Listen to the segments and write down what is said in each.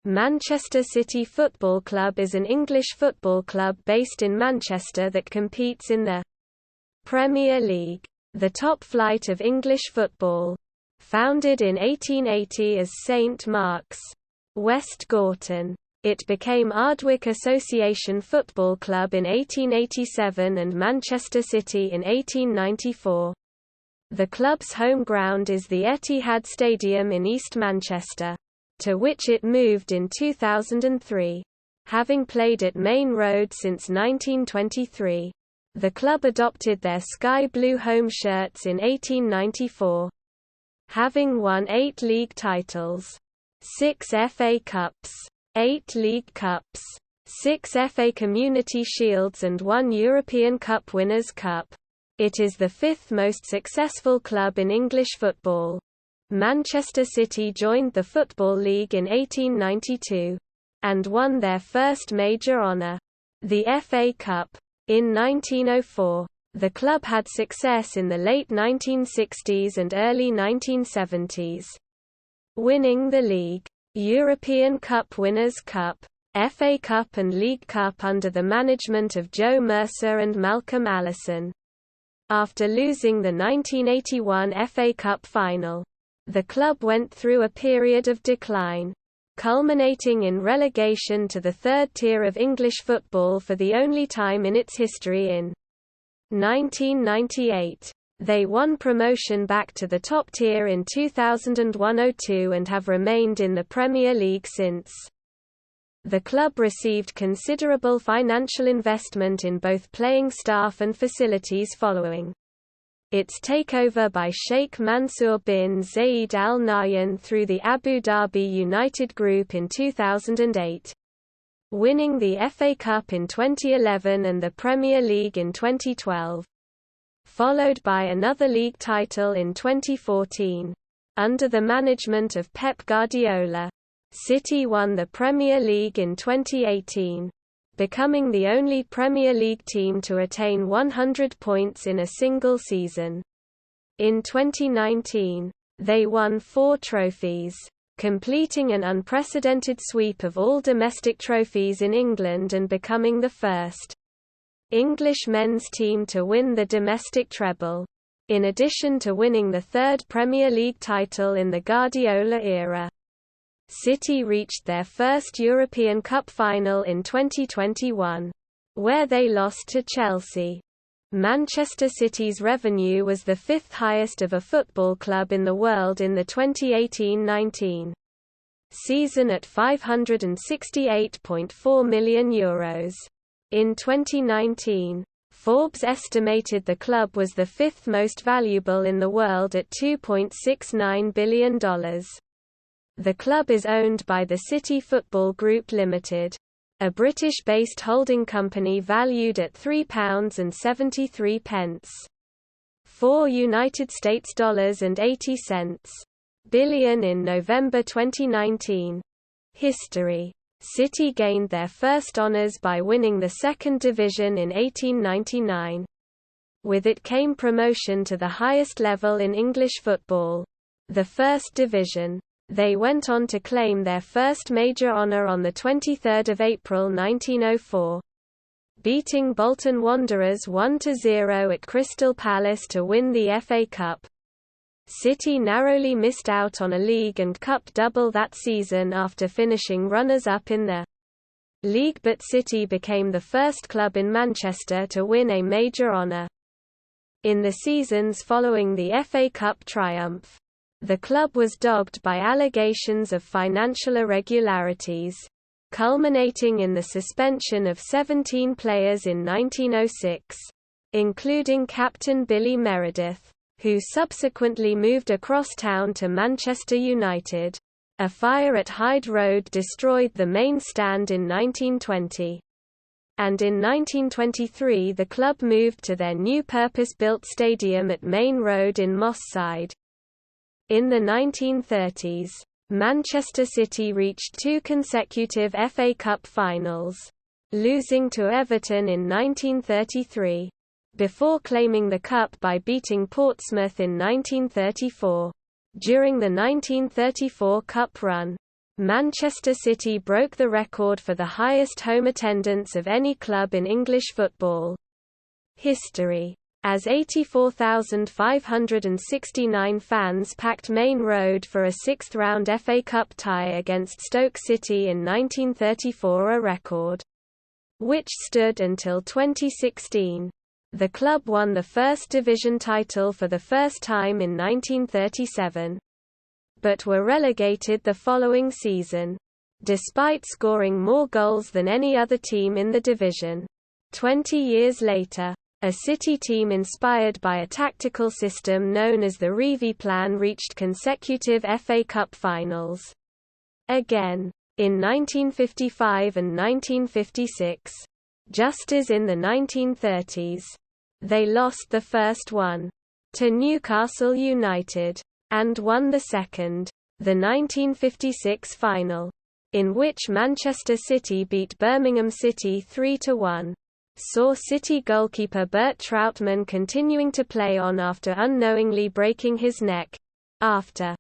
Manchester City Football Club is an English football club based in Manchester that competes in the Premier League, the top flight of English football. Founded in 1880 as St Mark's, West Gorton, it became Ardwick Association Football Club in 1887 and Manchester City in 1894. The club's home ground is the Etihad Stadium in East Manchester, to which it moved in 2003. Having played at Main Road since 1923. The club adopted their sky blue home shirts in 1894. Having won 8 league titles, 6 FA Cups, 8 League Cups, 6 FA Community Shields and 1 European Cup Winners' Cup, it is the 5th most successful club in English football. Manchester City joined the Football League in 1892, and won their first major honour, the FA Cup, in 1904. The club had success in the late 1960s and early 1970s, winning the league, European Cup Winners' Cup, FA Cup and League Cup under the management of Joe Mercer and Malcolm Allison. After losing the 1981 FA Cup final, the club went through a period of decline, culminating in relegation to the third tier of English football for the only time in its history in 1998. They won promotion back to the top tier in 2001-02 and have remained in the Premier League since. The club received considerable financial investment in both playing staff and facilities following its takeover by Sheikh Mansour bin Zayed Al Nahyan through the Abu Dhabi United Group in 2008. Winning the FA Cup in 2011 and the Premier League in 2012. Followed by another league title in 2014. Under the management of Pep Guardiola, City won the Premier League in 2018. Becoming the only Premier League team to attain 100 points in a single season. In 2019, they won 4 trophies, completing an unprecedented sweep of all domestic trophies in England and becoming the first English men's team to win the domestic treble, in addition to winning the 3rd Premier League title in the Guardiola era. City reached their first European Cup final in 2021, where they lost to Chelsea. Manchester City's revenue was the 5th highest of a football club in the world in the 2018-19 season at €568.4 million. In 2019, Forbes estimated the club was the 5th most valuable in the world at $2.69 billion. The club is owned by the City Football Group Limited, a British-based holding company valued at £3.73 4 United States dollars and 80 cents billion in November 2019. History. City gained their first honours by winning the second division in 1899. With it came promotion to the highest level in English football, the First Division. They went on to claim their first major honour on 23 April 1904, beating Bolton Wanderers 1-0 at Crystal Palace to win the FA Cup. City narrowly missed out on a league and cup double that season after finishing runners-up in the league, but City became the first club in Manchester to win a major honour. In the seasons following the FA Cup triumph, the club was dogged by allegations of financial irregularities, culminating in the suspension of 17 players in 1906, including captain Billy Meredith, who subsequently moved across town to Manchester United. A fire at Hyde Road destroyed the main stand in 1920. And in 1923 the club moved to their new purpose-built stadium at Main Road in Moss Side. In the 1930s, Manchester City reached 2 consecutive FA Cup finals, losing to Everton in 1933, before claiming the cup by beating Portsmouth in 1934. During the 1934 Cup run, Manchester City broke the record for the highest home attendance of any club in English football history, as 84,569 fans packed Main Road for a sixth-round FA Cup tie against Stoke City in 1934, a record which stood until 2016. The club won the First Division title for the first time in 1937. But were relegated the following season, despite scoring more goals than any other team in the division. 20 years later, a City team inspired by a tactical system known as the Rivalry plan reached consecutive FA Cup finals. Again, in 1955 and 1956. Just as in the 1930s. They lost the first one to Newcastle United, and won the second, the 1956 final, in which Manchester City beat Birmingham City 3-1, saw City goalkeeper Bert Trautmann continuing to play on after unknowingly breaking his neck, after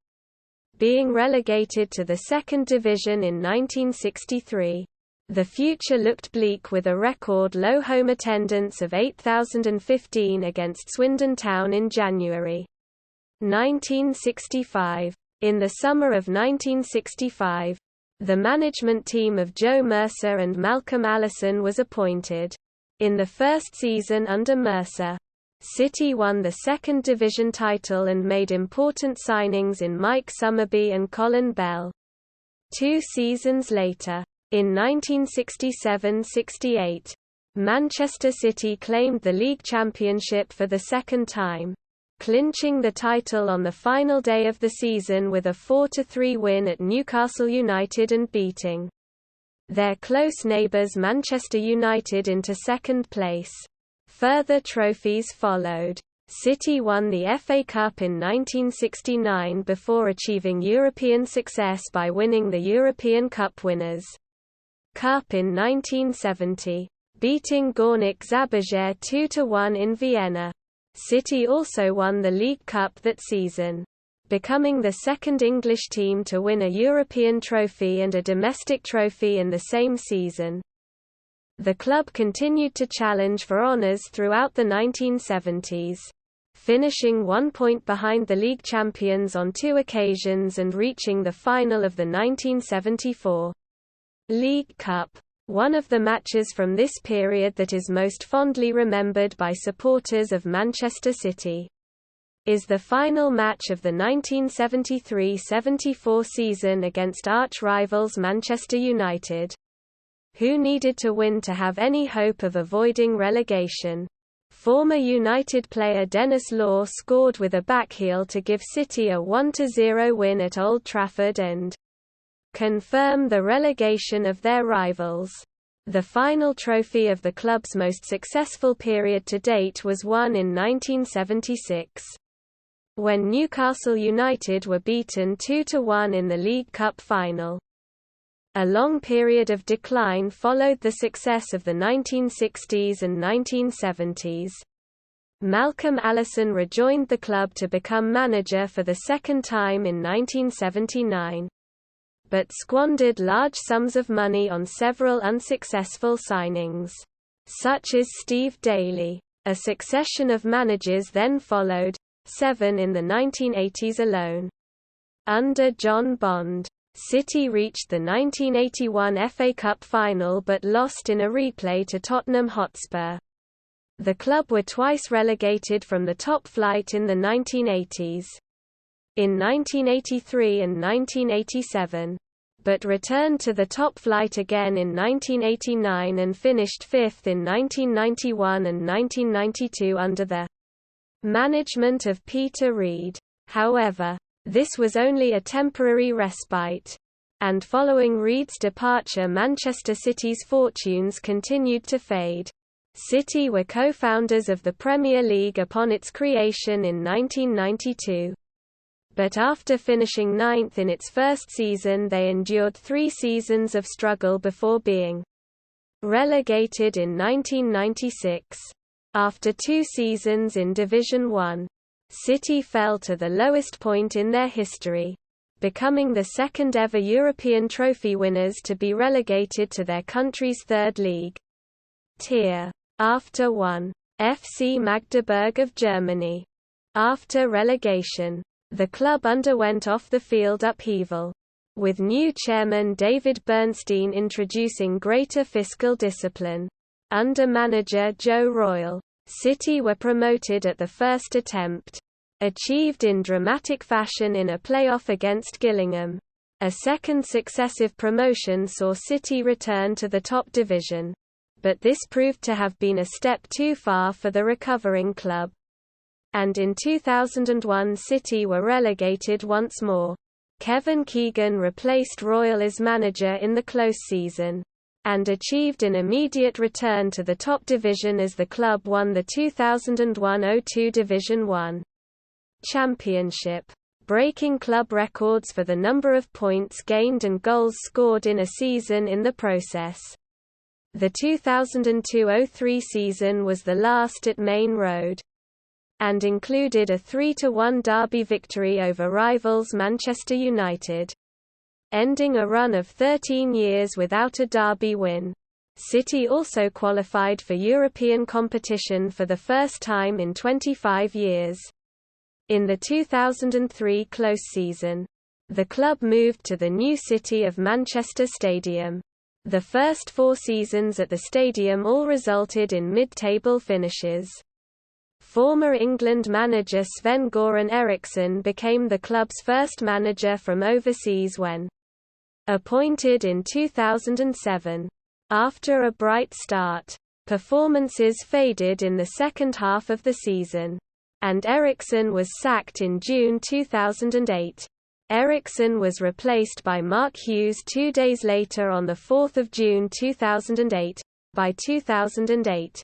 being relegated to the second division in 1963. The future looked bleak with a record-low home attendance of 8,015 against Swindon Town in January 1965. In the summer of 1965, the management team of Joe Mercer and Malcolm Allison was appointed. In the first season under Mercer, City won the second division title and made important signings in Mike Summerby and Colin Bell. 2 seasons later, in 1967–68, Manchester City claimed the league championship for the second time, clinching the title on the final day of the season with a 4–3 win at Newcastle United and beating their close neighbours Manchester United into second place. Further trophies followed. City won the FA Cup in 1969 before achieving European success by winning the European Cup Winners' Cup in 1970, beating Gornik Zabrze 2–1 in Vienna. City also won the League Cup that season, becoming the second English team to win a European trophy and a domestic trophy in the same season. The club continued to challenge for honours throughout the 1970s, finishing 1 point behind the league champions on 2 occasions and reaching the final of the 1974 League Cup. One of the matches from this period that is most fondly remembered by supporters of Manchester City is the final match of the 1973–74 season against arch-rivals Manchester United, who needed to win to have any hope of avoiding relegation. Former United player Dennis Law scored with a backheel to give City a 1–0 win at Old Trafford and confirm the relegation of their rivals. The final trophy of the club's most successful period to date was won in 1976, when Newcastle United were beaten 2–1 in the League Cup final. A long period of decline followed the success of the 1960s and 1970s. Malcolm Allison rejoined the club to become manager for the second time in 1979. But squandered large sums of money on several unsuccessful signings, such as Steve Daly. A succession of managers then followed, 7 in the 1980s alone. Under John Bond, City reached the 1981 FA Cup final but lost in a replay to Tottenham Hotspur. The club were twice relegated from the top flight in the 1980s. In 1983 and 1987, but returned to the top flight again in 1989 and finished 5th in 1991 and 1992 under the management of Peter Reid. However, this was only a temporary respite, and following Reid's departure Manchester City's fortunes continued to fade. City were co-founders of the Premier League upon its creation in 1992. But after finishing 9th in its first season they endured 3 seasons of struggle before being relegated in 1996. After 2 seasons in Division 1, City fell to the lowest point in their history, becoming the second ever European trophy winners to be relegated to their country's third league tier. After 1. FC Magdeburg of Germany. After relegation, the club underwent off-the-field upheaval, with new chairman David Bernstein introducing greater fiscal discipline. Under manager Joe Royle, City were promoted at the first attempt, achieved in dramatic fashion in a playoff against Gillingham. A second successive promotion saw City return to the top division, but this proved to have been a step too far for the recovering club. And in 2001 City were relegated once more. Kevin Keegan replaced Royle as manager in the close season, and achieved an immediate return to the top division as the club won the 2001-02 Division 1 championship, breaking club records for the number of points gained and goals scored in a season in the process. The 2002-03 season was the last at Main Road, and included a 3-1 derby victory over rivals Manchester United. Ending a run of 13 years without a derby win. City also qualified for European competition for the first time in 25 years. In the 2003 close season, the club moved to the new City of Manchester Stadium. The first 4 seasons at the stadium all resulted in mid-table finishes. Former England manager Sven-Göran Eriksson became the club's first manager from overseas when appointed in 2007. After a bright start, performances faded in the second half of the season, and Eriksson was sacked in June 2008. Eriksson was replaced by Mark Hughes 2 days later on 4 June 2008. By 2008,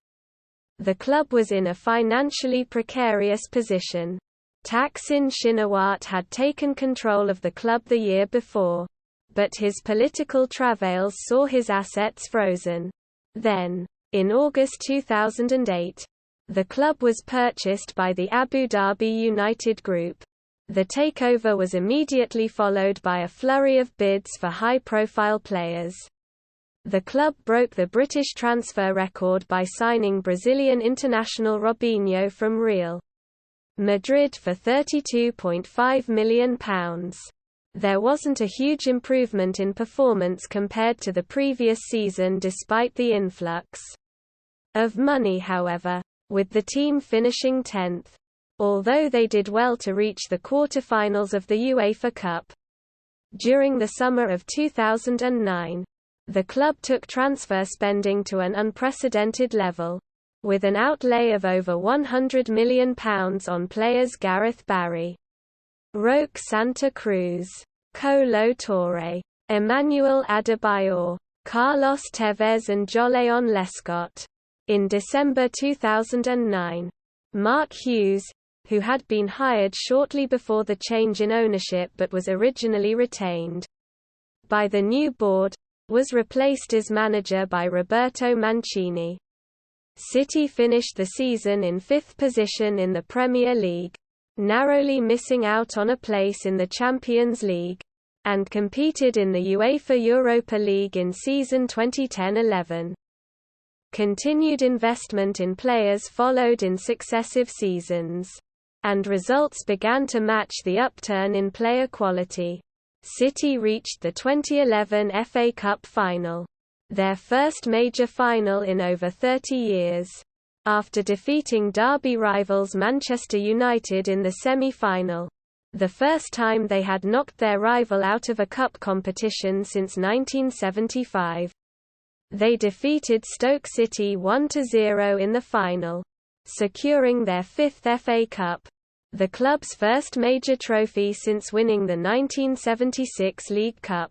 the club was in a financially precarious position. Thaksin Shinawatra had taken control of the club the year before, but his political travails saw his assets frozen. Then, in August 2008, the club was purchased by the Abu Dhabi United Group. The takeover was immediately followed by a flurry of bids for high-profile players. The club broke the British transfer record by signing Brazilian international Robinho from Real Madrid for £32.5 million. There wasn't a huge improvement in performance compared to the previous season despite the influx of money, however, with the team finishing 10th. Although they did well to reach the quarter-finals of the UEFA Cup. During the summer of 2009, the club took transfer spending to an unprecedented level, with an outlay of over £100 million on players Gareth Barry, Roque Santa Cruz, Kolo Touré, Emmanuel Adebayor, Carlos Tevez and Joleon Lescott. In December 2009, Mark Hughes, who had been hired shortly before the change in ownership but was originally retained by the new board, was replaced as manager by Roberto Mancini. City finished the season in 5th position in the Premier League, narrowly missing out on a place in the Champions League, and competed in the UEFA Europa League in season 2010-11. Continued investment in players followed in successive seasons, and results began to match the upturn in player quality. City reached the 2011 FA Cup final, their first major final in over 30 years, after defeating derby rivals Manchester United in the semi-final, the first time they had knocked their rival out of a cup competition since 1975. They defeated Stoke City 1-0 in the final, securing their 5th FA Cup, the club's first major trophy since winning the 1976 League Cup.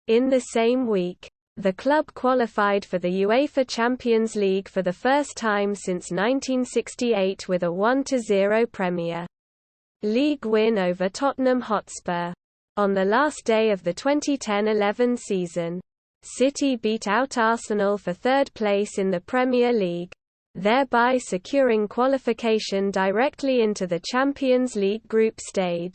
In the same week, the club qualified for the UEFA Champions League for the first time since 1968 with a 1-0 Premier League win over Tottenham Hotspur. On the last day of the 2010-11 season, City beat out Arsenal for 3rd place in the Premier League, thereby securing qualification directly into the Champions League group stage.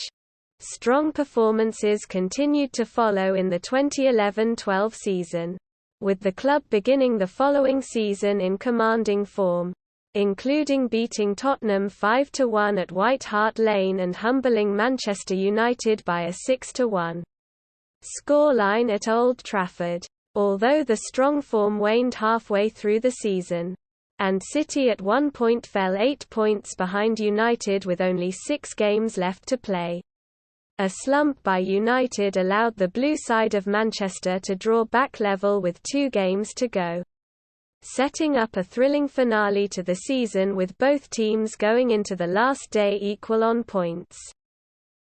Strong performances continued to follow in the 2011-12 season, with the club beginning the following season in commanding form, including beating Tottenham 5-1 at White Hart Lane and humbling Manchester United by a 6-1 scoreline at Old Trafford. Although the strong form waned halfway through the season, and City at one point fell 8 points behind United with only 6 games left to play. A slump by United allowed the blue side of Manchester to draw back level with 2 games to go, setting up a thrilling finale to the season with both teams going into the last day equal on points.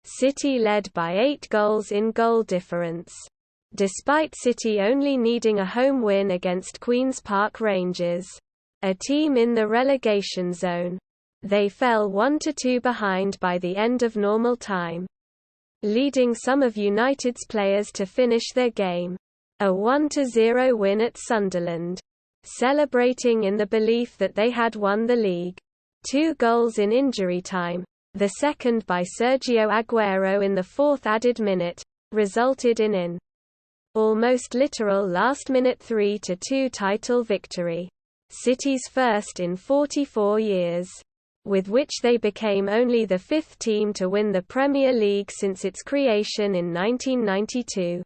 City led by 8 goals in goal difference. Despite City only needing a home win against Queen's Park Rangers, a team in the relegation zone, they fell 1-2 behind by the end of normal time, leading some of United's players to finish their game, a 1-0 win at Sunderland, celebrating in the belief that they had won the league. 2 goals in injury time, the second by Sergio Aguero in the 4th added minute, resulted in an almost literal last-minute 3-2 title victory, City's first in 44 years, with which they became only the 5th team to win the Premier League since its creation in 1992.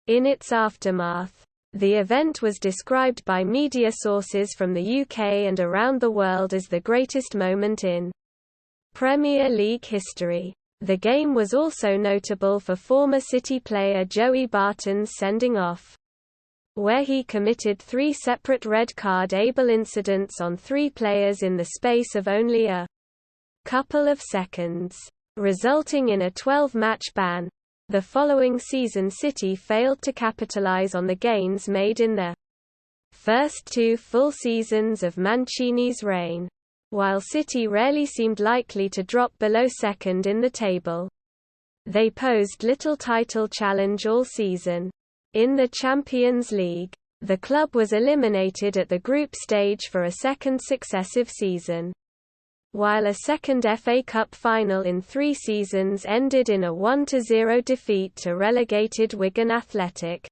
In its aftermath, the event was described by media sources from the UK and around the world as the greatest moment in Premier League history. The game was also notable for former City player Joey Barton's sending off, where he committed 3 separate red card-able incidents on 3 players in the space of only a couple of seconds, resulting in a 12-match ban. The following season City failed to capitalize on the gains made in their first 2 full seasons of Mancini's reign. While City rarely seemed likely to drop below second in the table, they posed little title challenge all season. In the Champions League, the club was eliminated at the group stage for a second successive season, while a second FA Cup final in 3 seasons ended in a 1-0 defeat to relegated Wigan Athletic.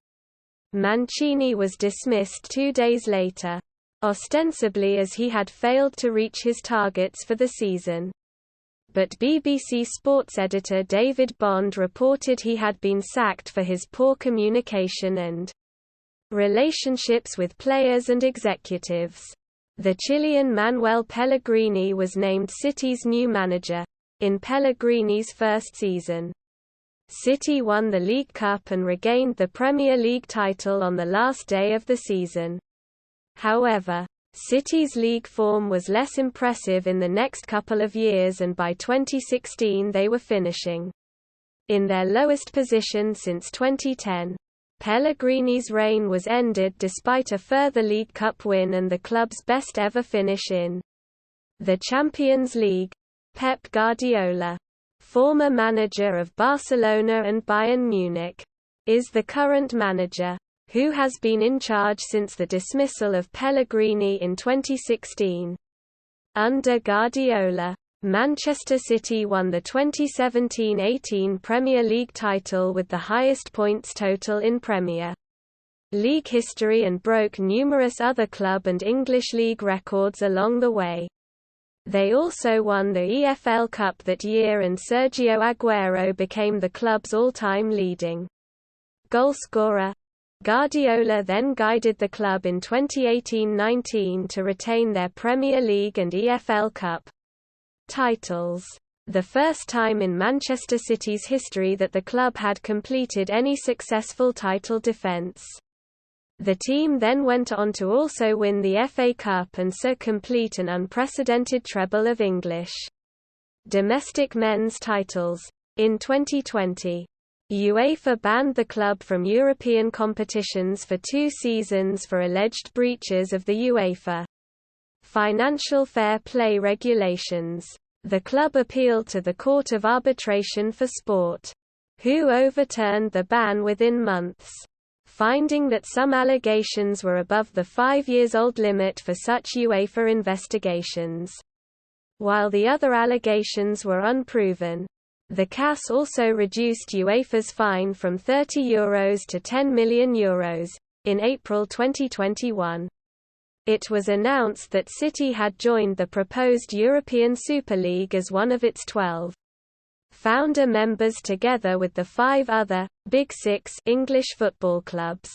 Mancini was dismissed 2 days later, ostensibly as he had failed to reach his targets for the season. But BBC sports editor David Bond reported he had been sacked for his poor communication and relationships with players and executives. The Chilean Manuel Pellegrini was named City's new manager in Pellegrini's first season. City won the League Cup and regained the Premier League title on the last day of the season. However, City's league form was less impressive in the next couple of years, and by 2016 they were finishing in their lowest position since 2010. Pellegrini's reign was ended despite a further League Cup win and the club's best ever finish in the Champions League. Pep Guardiola, former manager of Barcelona and Bayern Munich, is the current manager, who has been in charge since the dismissal of Pellegrini in 2016. Under Guardiola, Manchester City won the 2017-18 Premier League title with the highest points total in Premier League history and broke numerous other club and English League records along the way. They also won the EFL Cup that year, and Sergio Aguero became the club's all-time leading goalscorer. Guardiola then guided the club in 2018-19 to retain their Premier League and EFL Cup titles, the first time in Manchester City's history that the club had completed any successful title defence. The team then went on to also win the FA Cup and so complete an unprecedented treble of English domestic men's titles. In 2020, UEFA banned the club from European competitions for 2 seasons for alleged breaches of the UEFA financial fair play regulations. The club appealed to the Court of Arbitration for Sport, who overturned the ban within months, finding that some allegations were above the 5-year-old limit for such UEFA investigations, while the other allegations were unproven. The CAS also reduced UEFA's fine from €30 to €10 million in April 2021. It was announced that City had joined the proposed European Super League as one of its 12 founder members together with the 5 other, Big Six English football clubs.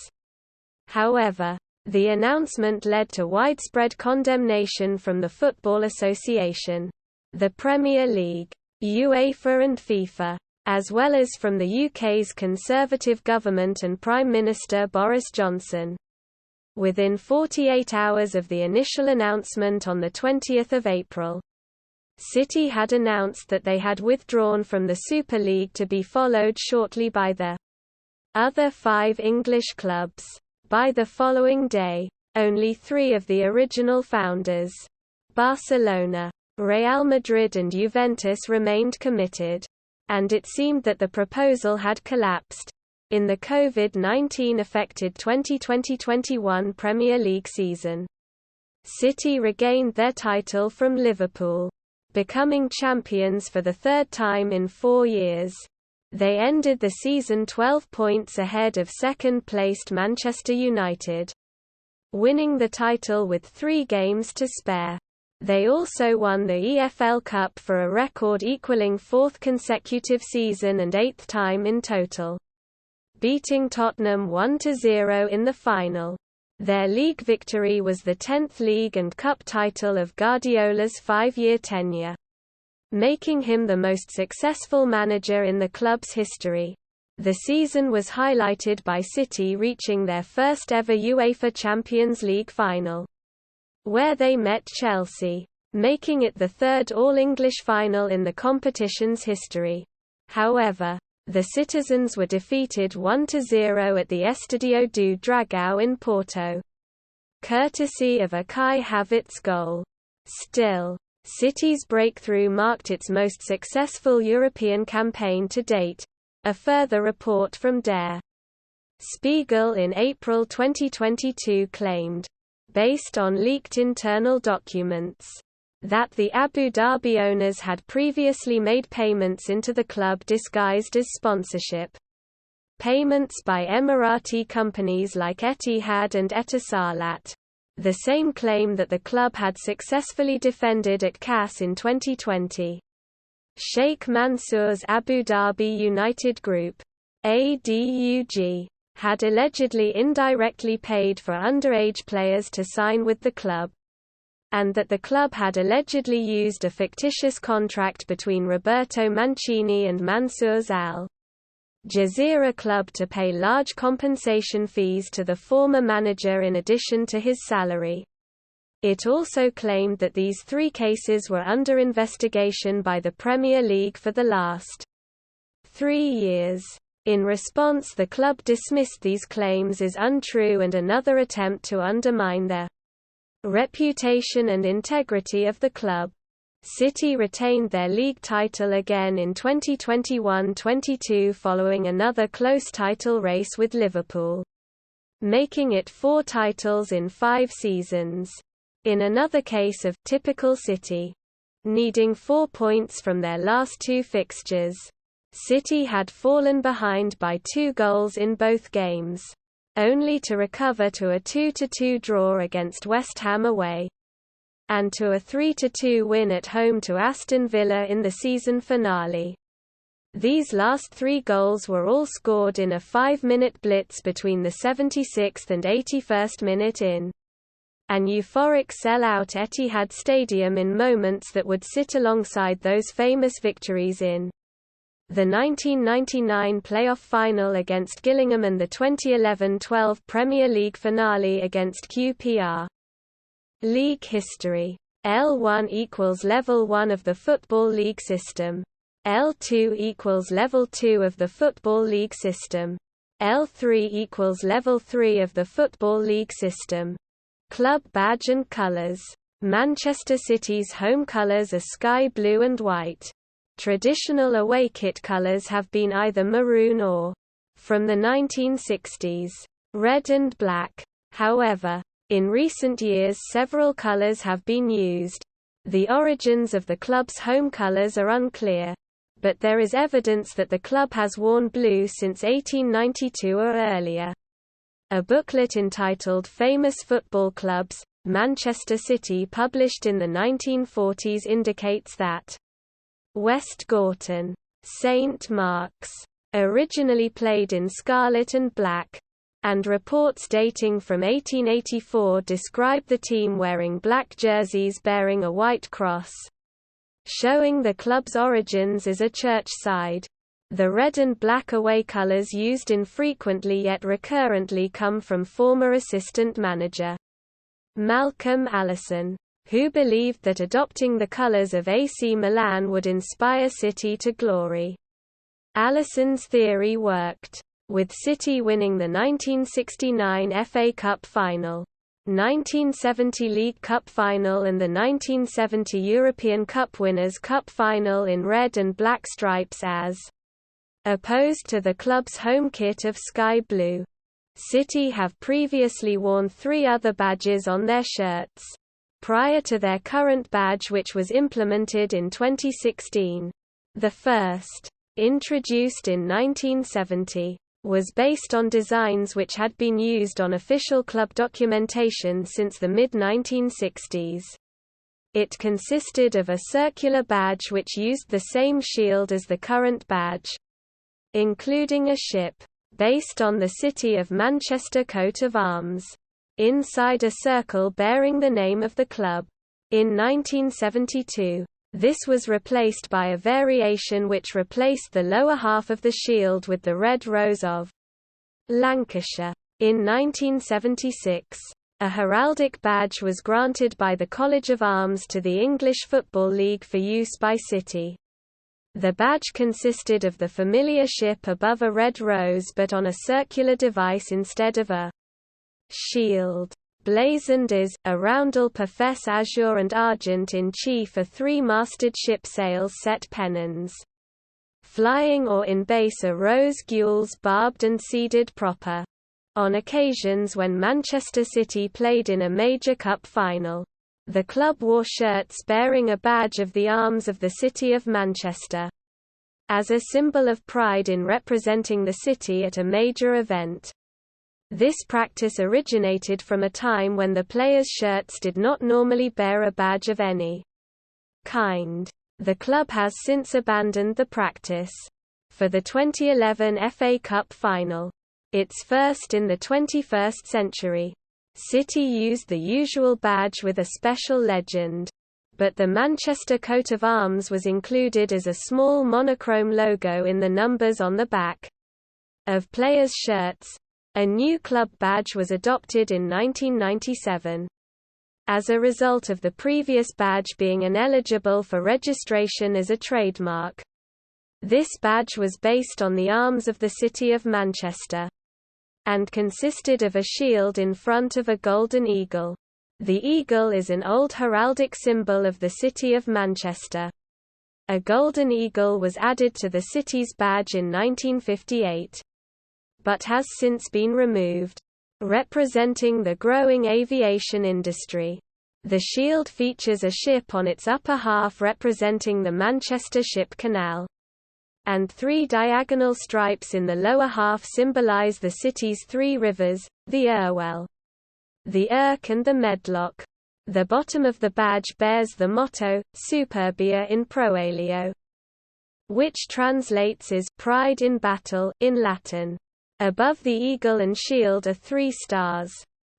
However, the announcement led to widespread condemnation from the Football Association, the Premier League, UEFA and FIFA, as well as from the UK's Conservative government and Prime Minister Boris Johnson. Within 48 hours of the initial announcement on 20 April, City had announced that they had withdrawn from the Super League, to be followed shortly by the other 5 English clubs. By the following day, only 3 of the original founders, Barcelona, Real Madrid and Juventus, remained committed. And it seemed that the proposal had collapsed. In the COVID-19 affected 2020-21 Premier League season, City regained their title from Liverpool, becoming champions for the 3rd time in 4 years. They ended the season 12 points ahead of second-placed Manchester United, winning the title with 3 games to spare. They also won the EFL Cup for a record equaling 4th consecutive season and 8th time in total, beating Tottenham 1-0 in the final. Their league victory was the 10th league and cup title of Guardiola's 5-year tenure, making him the most successful manager in the club's history. The season was highlighted by City reaching their first ever UEFA Champions League final, where they met Chelsea, making it the 3rd All-English final in the competition's history. However, the citizens were defeated 1-0 at the Estadio do Dragão in Porto, courtesy of a Kai Havertz goal. Still, City's breakthrough marked its most successful European campaign to date. A further report from Der Spiegel in April 2022 claimed, based on leaked internal documents, that the Abu Dhabi owners had previously made payments into the club disguised as sponsorship. Payments by Emirati companies like Etihad and Etisalat. The same claim that the club had successfully defended at CAS in 2020. Sheikh Mansour's Abu Dhabi United Group, ADUG, had allegedly indirectly paid for underage players to sign with the club, and that the club had allegedly used a fictitious contract between Roberto Mancini and Mansour's Al Jazeera club to pay large compensation fees to the former manager in addition to his salary. It also claimed that these 3 cases were under investigation by the Premier League for the last 3 years. In response, the club dismissed these claims as untrue and another attempt to undermine the reputation and integrity of the club. City retained their league title again in 2021-22 following another close title race with Liverpool, making it 4 titles in 5 seasons. In another case of typical City needing 4 points from their last 2 fixtures, City had fallen behind by 2 goals in both games, only to recover to a 2-2 draw against West Ham away, and to a 3-2 win at home to Aston Villa in the season finale. These last 3 goals were all scored in a 5-minute blitz between the 76th and 81st minute in an euphoric sell-out Etihad Stadium in moments that would sit alongside those famous victories in the 1999 playoff final against Gillingham and the 2011-12 Premier League finale against QPR. League history. L1 equals Level 1 of the Football League system. L2 equals Level 2 of the Football League system. L3 equals Level 3 of the Football League system. Club badge and colours. Manchester City's home colours are sky blue and white. Traditional away kit colours have been either maroon or, from the 1960s, red and black. However, in recent years several colours have been used. The origins of the club's home colours are unclear. but there is evidence that the club has worn blue since 1892 or earlier. A booklet entitled Famous Football Clubs, Manchester City, published in the 1940s, indicates that West Gorton, St Mark's, originally played in scarlet and black, and reports dating from 1884 describe the team wearing black jerseys bearing a white cross, showing the club's origins as a church side. The red and black away colours used infrequently yet recurrently come from former assistant manager Malcolm Allison, who believed that adopting the colours of AC Milan would inspire City to glory. Allison's theory worked, with City winning the 1969 FA Cup final, 1970 League Cup final and the 1970 European Cup Winners' Cup final in red and black stripes as opposed to the club's home kit of sky blue. City have previously worn 3 other badges on their shirts, prior to their current badge, which was implemented in 2016. The first, introduced in 1970, was based on designs which had been used on official club documentation since the mid-1960s. It consisted of a circular badge which used the same shield as the current badge, including a ship, based on the City of Manchester coat of arms, inside a circle bearing the name of the club. In 1972, this was replaced by a variation which replaced the lower half of the shield with the red rose of Lancashire. In 1976, a heraldic badge was granted by the College of Arms to the English Football League for use by City. The badge consisted of the familiar ship above a red rose but on a circular device instead of a shield. Blazoned is, a roundel per fesse azure and argent in chief, a 3-masted ship sails set pennons. Flying or in base are rose gules barbed and seeded proper. On occasions when Manchester City played in a major cup final, the club wore shirts bearing a badge of the arms of the City of Manchester, as a symbol of pride in representing the city at a major event. This practice originated from a time when the players' shirts did not normally bear a badge of any kind. The club has since abandoned the practice. For the 2011 FA Cup final, its first in the 21st century, City used the usual badge with a special legend, but the Manchester coat of arms was included as a small monochrome logo in the numbers on the back of players' shirts. A new club badge was adopted in 1997. As a result of the previous badge being ineligible for registration as a trademark, this badge was based on the arms of the City of Manchester, and consisted of a shield in front of a golden eagle. The eagle is an old heraldic symbol of the City of Manchester. A golden eagle was added to the city's badge in 1958, but has since been removed, representing the growing aviation industry. The shield features a ship on its upper half representing the Manchester Ship Canal, and 3 diagonal stripes in the lower half symbolize the city's 3 rivers, the Irwell, the Irk and the Medlock. The bottom of the badge bears the motto, Superbia in Proelio, which translates as Pride in Battle in Latin. Above the eagle and shield are 3 stars,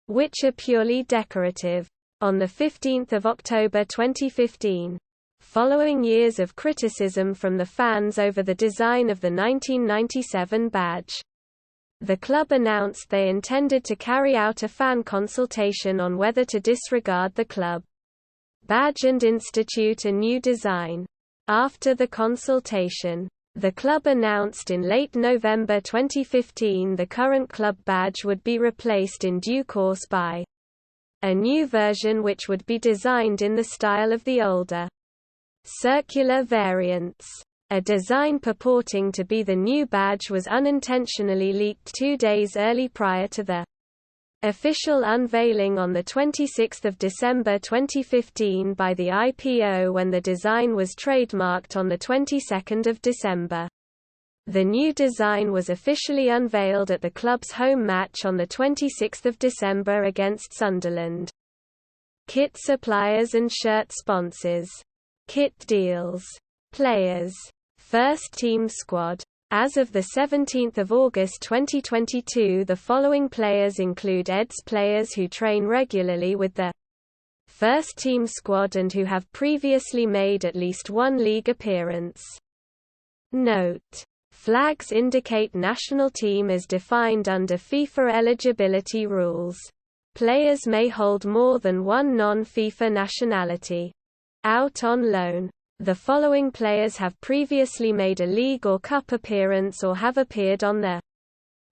which are purely decorative. On 15 October 2015, following years of criticism from the fans over the design of the 1997 badge, the club announced they intended to carry out a fan consultation on whether to disregard the club badge and institute a new design. After the consultation, the club announced in late November 2015 the current club badge would be replaced in due course by a new version which would be designed in the style of the older circular variants. A design purporting to be the new badge was unintentionally leaked 2 days early prior to the Official unveiling on 26 December 2015 by the IPO when the design was trademarked on 22 December. The new design was officially unveiled at the club's home match on 26 December against Sunderland. Kit suppliers and shirt sponsors. Kit deals. Players. First team squad. As of 17 August 2022, the following players include EDS players who train regularly with the first team squad and who have previously made at least one league appearance. Note: flags indicate national team as defined under FIFA eligibility rules. Players may hold more than one non-FIFA nationality. Out on loan. The following players have previously made a league or cup appearance or have appeared on the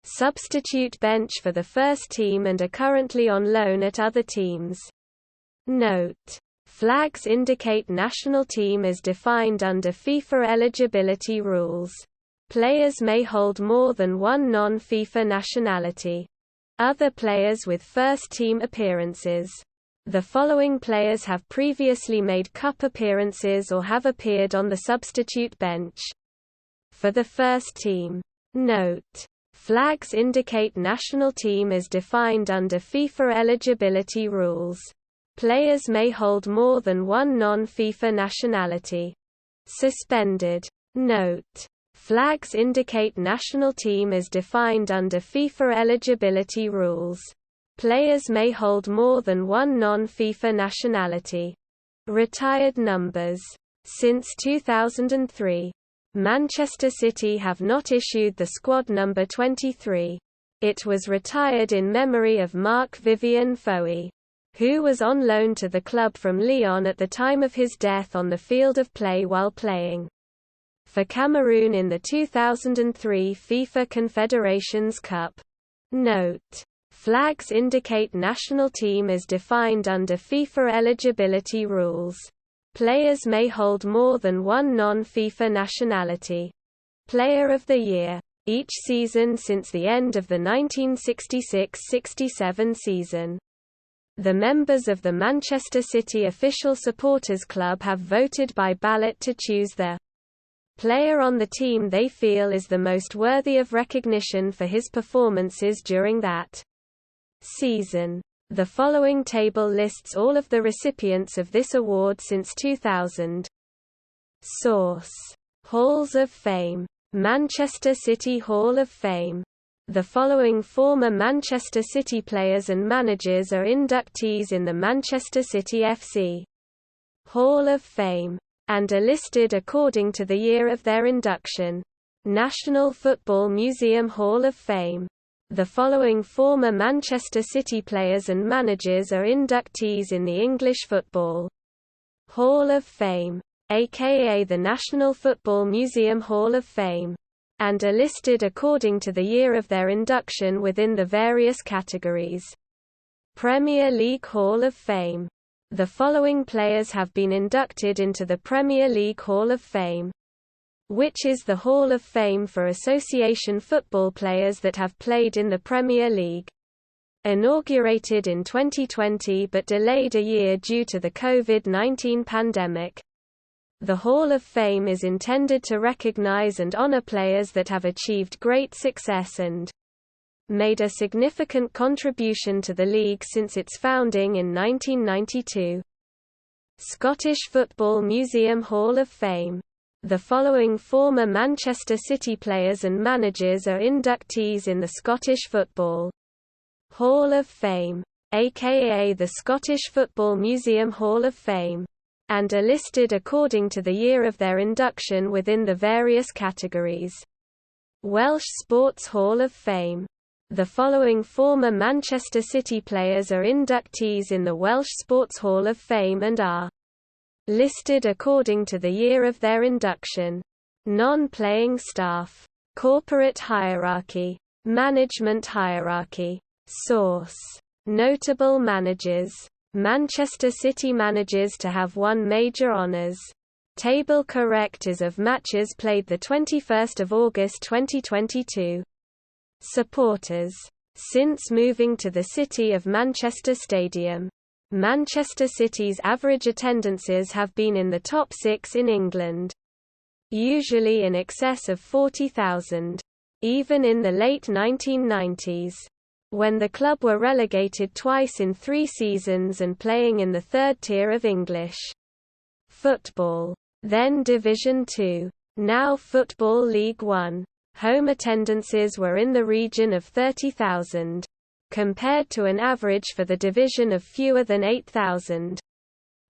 substitute bench for the first team and are currently on loan at other teams. Note: flags indicate national team as defined under FIFA eligibility rules. Players may hold more than one non-FIFA nationality. Other players with first team appearances. The following players have previously made cup appearances or have appeared on the substitute bench for the first team. Note: flags indicate national team as defined under FIFA eligibility rules. Players may hold more than one non-FIFA nationality. Suspended. Note: flags indicate national team as defined under FIFA eligibility rules. Players may hold more than one non-FIFA nationality. Retired numbers. Since 2003, Manchester City have not issued the squad number 23. It was retired in memory of Marc-Vivien Foé, who was on loan to the club from Lyon at the time of his death on the field of play while playing for Cameroon in the 2003 FIFA Confederations Cup. Note: flags indicate national team as defined under FIFA eligibility rules. Players may hold more than one non-FIFA nationality. Player of the Year. Each season since the end of the 1966–67 season. The members of the Manchester City Official Supporters Club have voted by ballot to choose the player on the team they feel is the most worthy of recognition for his performances during that season. The following table lists all of the recipients of this award since 2000. Source: Halls of Fame. Manchester City Hall of Fame. The following former Manchester City players and managers are inductees in the Manchester City FC Hall of Fame, and are listed according to the year of their induction. National Football Museum Hall of Fame. The following former Manchester City players and managers are inductees in the English Football Hall of Fame, aka the National Football Museum Hall of Fame, and are listed according to the year of their induction within the various categories. Premier League Hall of Fame. The following players have been inducted into the Premier League Hall of Fame, which is the Hall of Fame for association football players that have played in the Premier League. Inaugurated in 2020 but delayed a year due to the COVID-19 pandemic. The Hall of Fame is intended to recognize and honor players that have achieved great success and made a significant contribution to the league since its founding in 1992. Scottish Football Museum Hall of Fame. The following former Manchester City players and managers are inductees in the Scottish Football Hall of Fame, aka the Scottish Football Museum Hall of Fame, and are listed according to the year of their induction within the various categories. Welsh Sports Hall of Fame. The following former Manchester City players are inductees in the Welsh Sports Hall of Fame and are listed according to the year of their induction. Non-playing staff. Corporate hierarchy. Management hierarchy. Source: Notable managers. Manchester City managers to have won major honours. Table correct as of matches played 21 August 2022. Supporters. Since moving to the City of Manchester Stadium, Manchester City's average attendances have been in the top 6 in England, usually in excess of 40,000. Even in the late 1990s, when the club were relegated twice in 3 seasons and playing in the third tier of English football, then Division 2, now Football League One, home attendances were in the region of 30,000, compared to an average for the division of fewer than 8,000.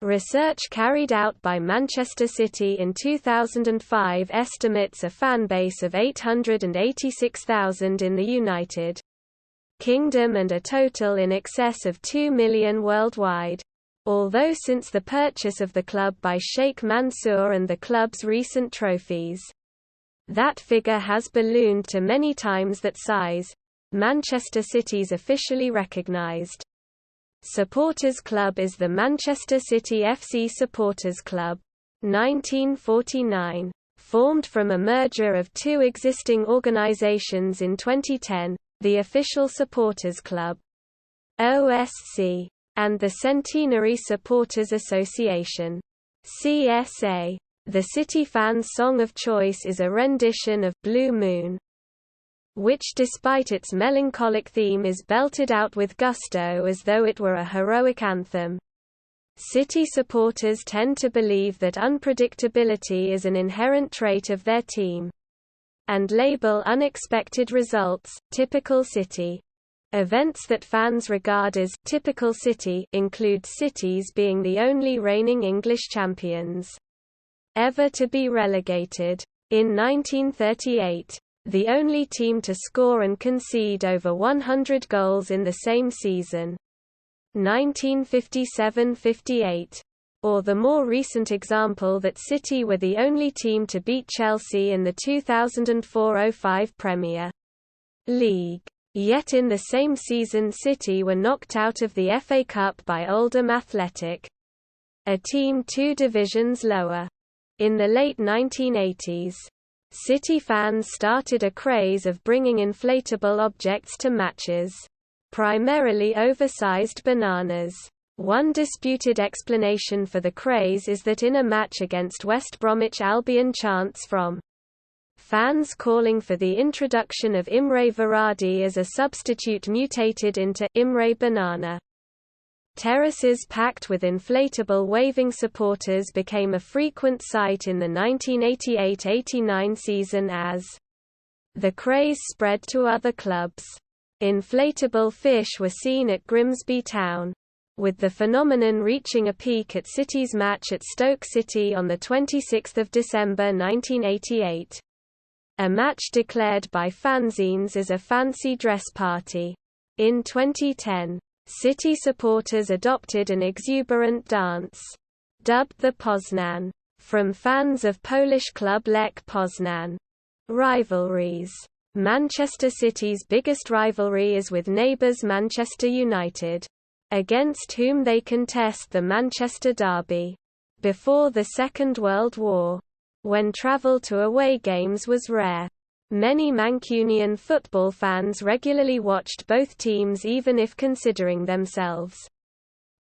Research carried out by Manchester City in 2005 estimates a fanbase of 886,000 in the United Kingdom and a total in excess of 2 million worldwide. Although since the purchase of the club by Sheikh Mansour and the club's recent trophies, that figure has ballooned to many times that size, Manchester City's officially recognised supporters club is the Manchester City FC Supporters Club, 1949, formed from a merger of 2 existing organisations in 2010, the Official Supporters Club, OSC, and the Centenary Supporters Association, CSA. The City fans' song of choice is a rendition of Blue Moon, which despite its melancholic theme is belted out with gusto as though it were a heroic anthem. City supporters tend to believe that unpredictability is an inherent trait of their team, and label unexpected results typical City. Events that fans regard as typical City include Cities being the only reigning English champions ever to be relegated. In 1938, the only team to score and concede over 100 goals in the same season, 1957–58, or the more recent example that City were the only team to beat Chelsea in the 2004–05 Premier League. Yet in the same season City were knocked out of the FA Cup by Oldham Athletic, a team 2 divisions lower. In the late 1980s, City fans started a craze of bringing inflatable objects to matches, primarily oversized bananas. One disputed explanation for the craze is that in a match against West Bromwich Albion chants from fans calling for the introduction of Imre Varadi as a substitute mutated into Imre Banana. Terraces packed with inflatable waving supporters became a frequent sight in the 1988–89 season as the craze spread to other clubs. Inflatable fish were seen at Grimsby Town, with the phenomenon reaching a peak at City's match at Stoke City on 26 December 1988. A match declared by fanzines as a fancy dress party. In 2010, City supporters adopted an exuberant dance, dubbed the Poznan, from fans of Polish club Lech Poznan. Rivalries. Manchester City's biggest rivalry is with neighbours Manchester United, against whom they contest the Manchester Derby. Before the Second World War, when travel to away games was rare, many Mancunian football fans regularly watched both teams even if considering themselves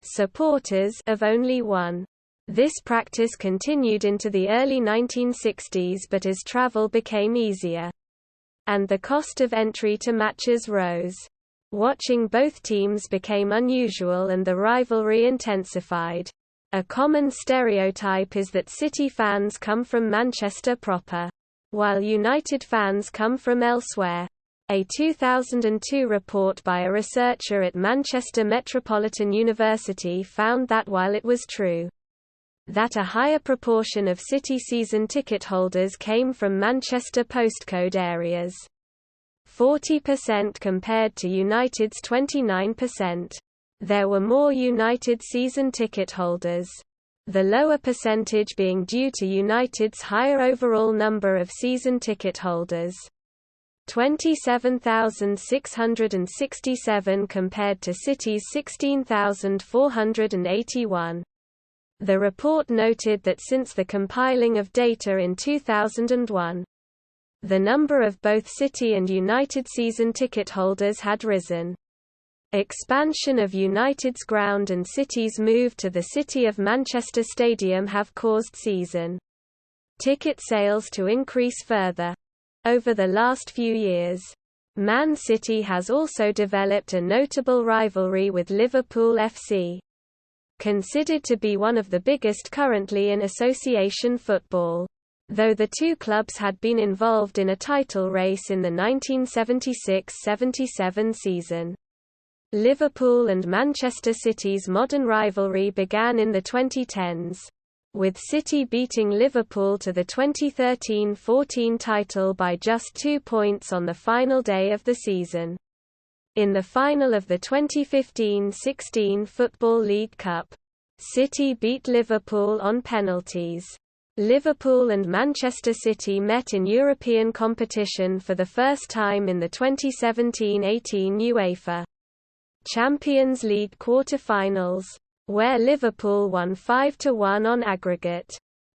supporters of only one. This practice continued into the early 1960s, but as travel became easier and the cost of entry to matches rose, watching both teams became unusual and the rivalry intensified. A common stereotype is that City fans come from Manchester proper, while United fans come from elsewhere. A 2002 report by a researcher at Manchester Metropolitan University found that while it was true that a higher proportion of City season ticket holders came from Manchester postcode areas, 40% compared to United's 29%, there were more United season ticket holders, the lower percentage being due to United's higher overall number of season ticket holders, 27,667 compared to City's 16,481. The report noted that since the compiling of data in 2001, The number of both City and United season ticket holders had risen. Expansion of United's ground and City's move to the City of Manchester Stadium have caused season ticket sales to increase further. Over the last few years, Man City has also developed a notable rivalry with Liverpool Fc. Considered to be one of the biggest currently in association football. Though the two clubs had been involved in a title race in the 1976–77 season. Liverpool and Manchester City's modern rivalry began in the 2010s, with City beating Liverpool to the 2013–14 title by just 2 points on the final day of the season. In the final of the 2015–16 Football League Cup, City beat Liverpool on penalties. Liverpool and Manchester City met in European competition for the first time in the 2017–18 UEFA Champions League quarter-finals, where Liverpool won 5–1 on aggregate,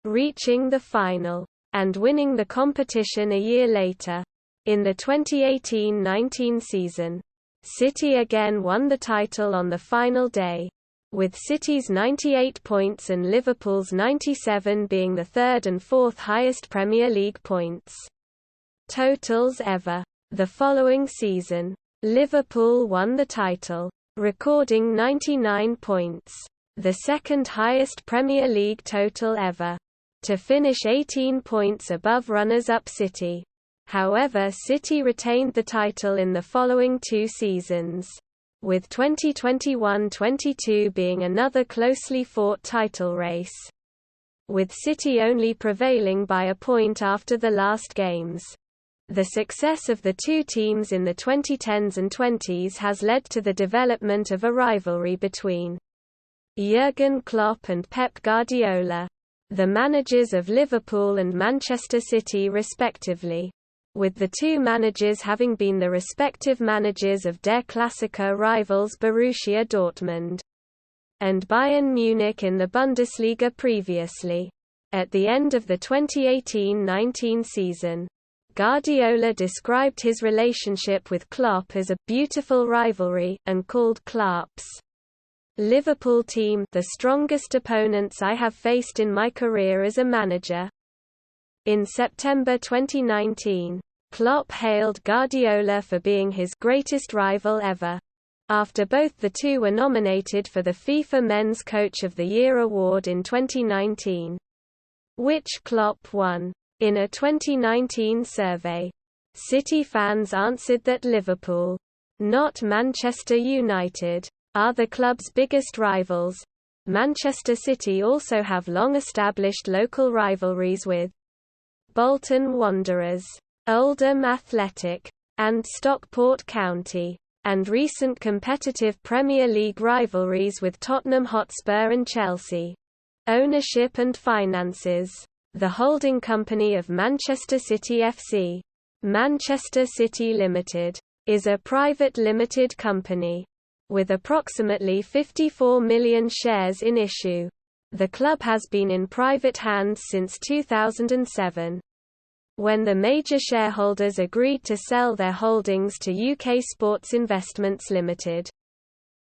reaching the final, and winning the competition a year later. In the 2018–19 season, City again won the title on the final day, with City's 98 points and Liverpool's 97 being the third and fourth highest Premier League points totals ever. The following season, Liverpool won the title, recording 99 points, the second highest Premier League total ever, to finish 18 points above runners-up City. However, City retained the title in the following two seasons, with 2021–22 being another closely fought title race, with City only prevailing by a point after the last games. The success of the two teams in the 2010s and 20s has led to the development of a rivalry between Jurgen Klopp and Pep Guardiola, the managers of Liverpool and Manchester City respectively, with the two managers having been the respective managers of Der Klassiker rivals Borussia Dortmund and Bayern Munich in the Bundesliga previously. At the end of the 2018–19 season, Guardiola described his relationship with Klopp as a beautiful rivalry, and called Klopp's Liverpool team the strongest opponents I have faced in my career as a manager. In September 2019, Klopp hailed Guardiola for being his greatest rival ever, after both the two were nominated for the FIFA Men's Coach of the Year award in 2019, which Klopp won. In a 2019 survey, City fans answered that Liverpool, not Manchester United, are the club's biggest rivals. Manchester City also have long-established local rivalries with Bolton Wanderers, Oldham Athletic, and Stockport County, and recent competitive Premier League rivalries with Tottenham Hotspur and Chelsea. Ownership and finances. The holding company of Manchester City FC, Manchester City Limited, is a private limited company, with approximately 54 million shares in issue. The club has been in private hands since 2007. When the major shareholders agreed to sell their holdings to UK Sports Investments Limited,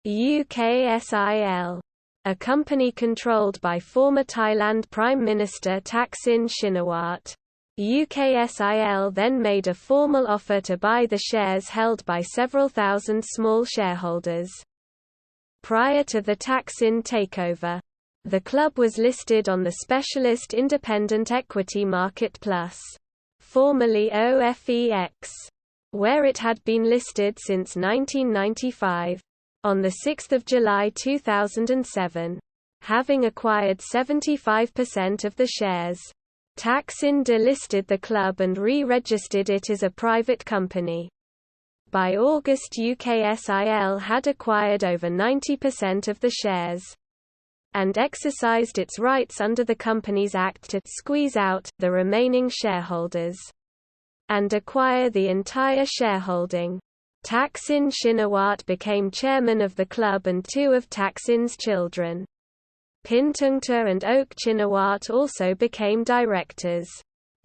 UKSIL, a company controlled by former Thailand Prime Minister Thaksin Shinawatra, UKSIL then made a formal offer to buy the shares held by several thousand small shareholders. Prior to the Thaksin takeover, the club was listed on the specialist independent equity market Plus, formerly OFEX, where it had been listed since 1995. On 6 July 2007, having acquired 75% of the shares, Thaksin delisted the club and re-registered it as a private company. By August, UKSIL had acquired over 90% of the shares, and exercised its rights under the Companies Act to squeeze out the remaining shareholders and acquire the entire shareholding. Thaksin Shinawatra became chairman of the club, and two of Thaksin's children, Pintungta and Ok Chinawatra, also became directors.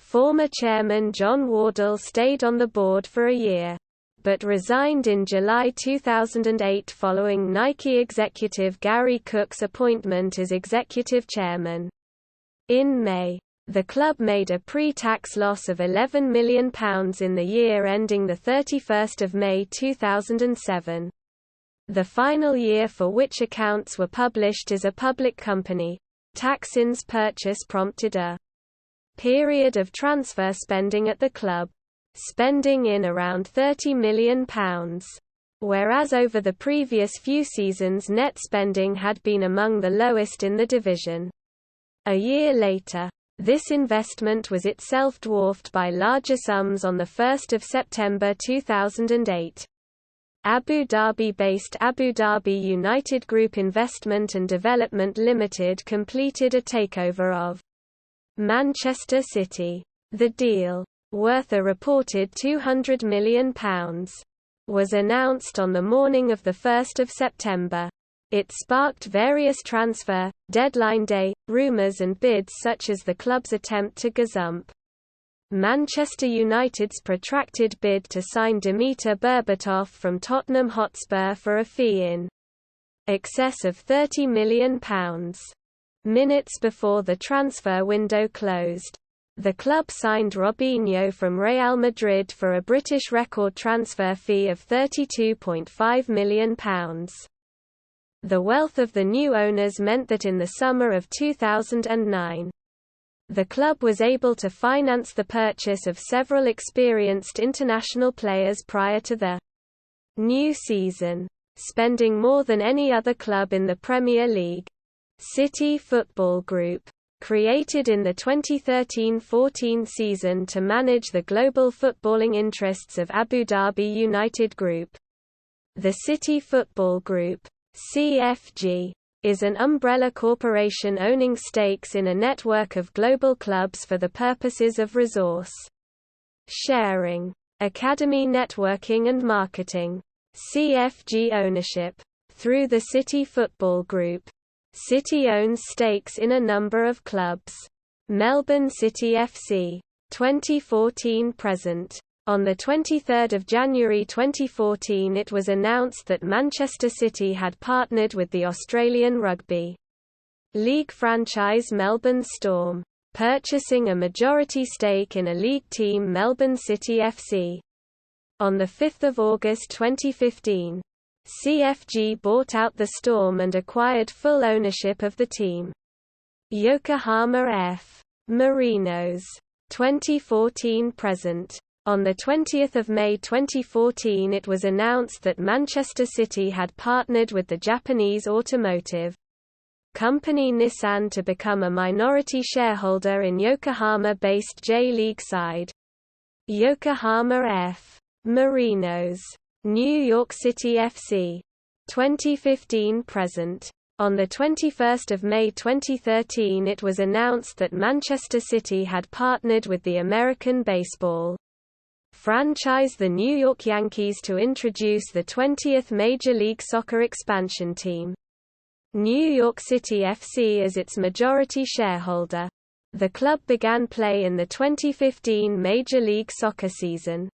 Former chairman John Wardle stayed on the board for a year, but resigned in July 2008 following Nike executive Gary Cook's appointment as executive chairman. In May, the club made a pre-tax loss of £11 million in the year ending 31 May 2007. The final year for which accounts were published as a public company. Taksin's purchase prompted a period of transfer spending at the club, spending in around £30 million, whereas over the previous few seasons net spending had been among the lowest in the division. A year later, this investment was itself dwarfed by larger sums on 1 September 2008. Abu Dhabi-based Abu Dhabi United Group Investment and Development Limited completed a takeover of Manchester City. The deal, worth a reported £200 million, was announced on the morning of 1 September. It sparked various transfer, deadline day, rumours and bids such as the club's attempt to gazump Manchester United's protracted bid to sign Dimitar Berbatov from Tottenham Hotspur for a fee in excess of £30 million. Minutes before the transfer window closed, the club signed Robinho from Real Madrid for a British record transfer fee of £32.5 million. The wealth of the new owners meant that in the summer of 2009, the club was able to finance the purchase of several experienced international players prior to the new season, spending more than any other club in the Premier League. City Football Group, created in the 2013-14 season to manage the global footballing interests of Abu Dhabi United Group. The City Football Group, CFG, is an umbrella corporation owning stakes in a network of global clubs for the purposes of resource sharing, academy networking and marketing. CFG ownership. Through the City Football Group, City owns stakes in a number of clubs. Melbourne City FC. 2014–present. On 23 January 2014 it was announced that Manchester City had partnered with the Australian Rugby League franchise Melbourne Storm, purchasing a majority stake in a league team Melbourne City FC. On 5 August 2015, CFG bought out the Storm and acquired full ownership of the team. Yokohama F. Marinos. 2014–present. On 20 May 2014 it was announced that Manchester City had partnered with the Japanese automotive company Nissan to become a minority shareholder in Yokohama-based J-League side Yokohama F. Marinos. New York City FC. 2015–present. On 21 May 2013 it was announced that Manchester City had partnered with the American baseball franchise the New York Yankees to introduce the 20th Major League Soccer expansion team, New York City FC, as its majority shareholder. The club began play in the 2015 Major League Soccer season.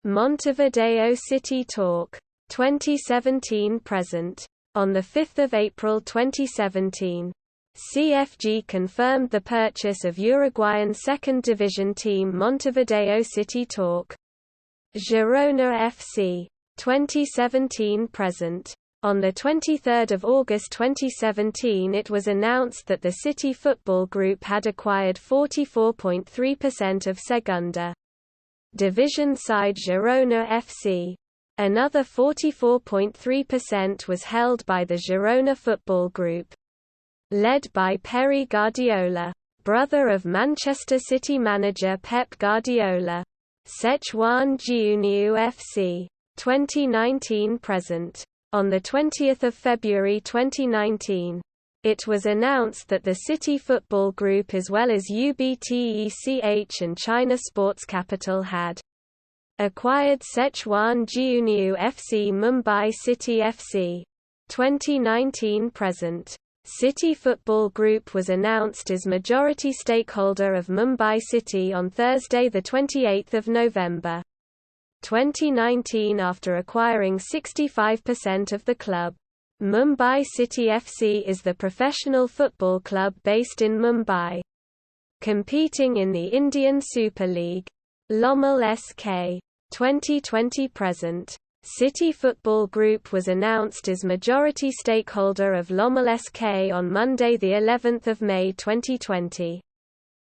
Montevideo City Talk. 2017–present. On 5 April 2017, CFG confirmed the purchase of Uruguayan second division team Montevideo City Talk. Girona FC. 2017–present. On 23 August 2017 it was announced that the City Football Group had acquired 44.3% of Segunda Division side Girona FC. Another 44.3% was held by the Girona Football Group, led by Pere Guardiola, brother of Manchester City manager Pep Guardiola. Sichuan Jiuniu FC. 2019–present. On 20 February 2019, it was announced that the City Football Group as well as UBTECH and China Sports Capital had acquired Sichuan Jiuniu FC Mumbai City FC. 2019–present. City Football Group was announced as majority stakeholder of Mumbai City on Thursday 28 November 2019 after acquiring 65% of the club. Mumbai City FC is the professional football club based in Mumbai, competing in the Indian Super League. Liverpool SK 2020-present. City Football Group was announced as majority stakeholder of Liverpool SK on Monday, the 11th of May 2020,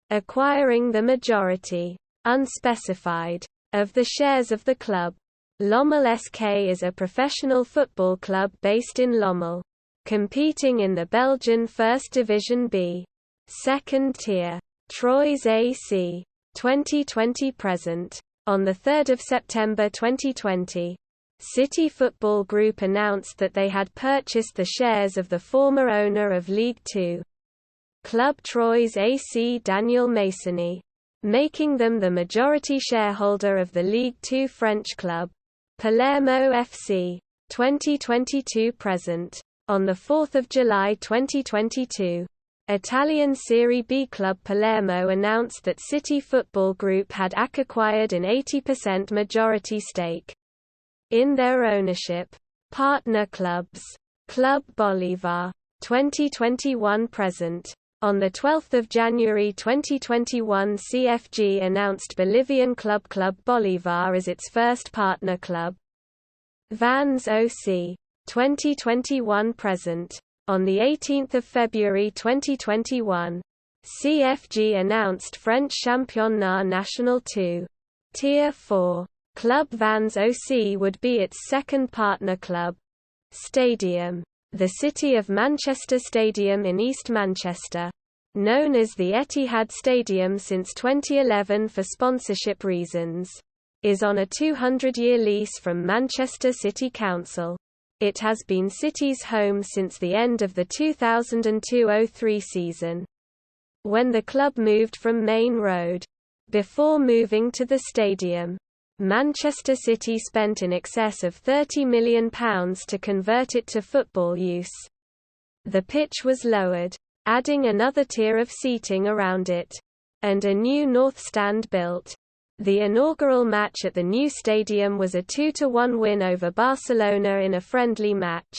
acquiring the majority, unspecified, of the shares of the club. Liverpool SK is a professional football club based in Lommel, competing in the Belgian First Division B, second tier. Troyes AC 2020-present. On 3 September 2020, City Football Group announced that they had purchased the shares of the former owner of League Two club Troyes AC Daniel Masony, making them the majority shareholder of the League Two French club, Palermo FC 2022-present. On 4 July 2022, Italian Serie B club Palermo announced that City Football Group had acquired an 80% majority stake in their ownership. Partner clubs. Club Bolívar 2021-present. On 12 January 2021, CFG announced Bolivian club Bolívar as its first partner club. Vans OC 2021-present. On 18 February 2021, CFG announced French Championnat National 2. Tier 4. Club Vans OC would be its second partner club. Stadium. The City of Manchester Stadium in East Manchester, known as the Etihad Stadium since 2011 for sponsorship reasons, is on a 200-year lease from Manchester City Council. It has been City's home since the end of the 2002-03 season, when the club moved from Main Road. Before moving to the stadium, Manchester City spent in excess of £30 million to convert it to football use. The pitch was lowered, adding another tier of seating around it, and a new north stand built. The inaugural match at the new stadium was a 2-1 win over Barcelona in a friendly match.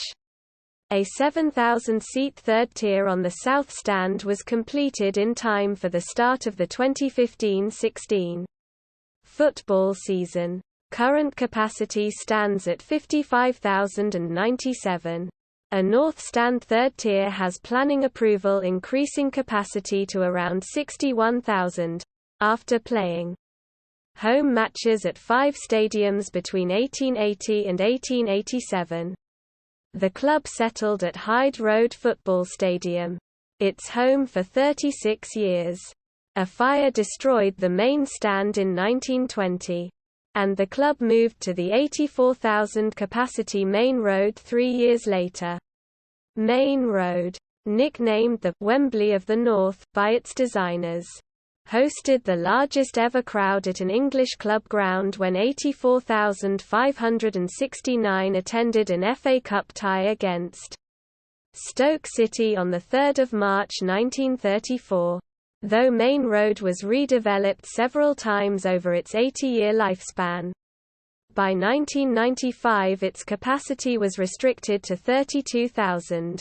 A 7,000-seat third tier on the south stand was completed in time for the start of the 2015-16 football season. Current capacity stands at 55,097. A north stand third tier has planning approval increasing capacity to around 61,000, after playing home matches at 5 stadiums between 1880 and 1887. The club settled at Hyde Road Football Stadium, its home for 36 years. A fire destroyed the main stand in 1920, and the club moved to the 84,000-capacity Main Road 3 years later. Main Road, nicknamed the Wembley of the North by its designers, hosted the largest ever crowd at an English club ground when 84,569 attended an FA Cup tie against Stoke City on 3 March 1934. Though Main Road was redeveloped several times over its 80-year lifespan, by 1995 its capacity was restricted to 32,000,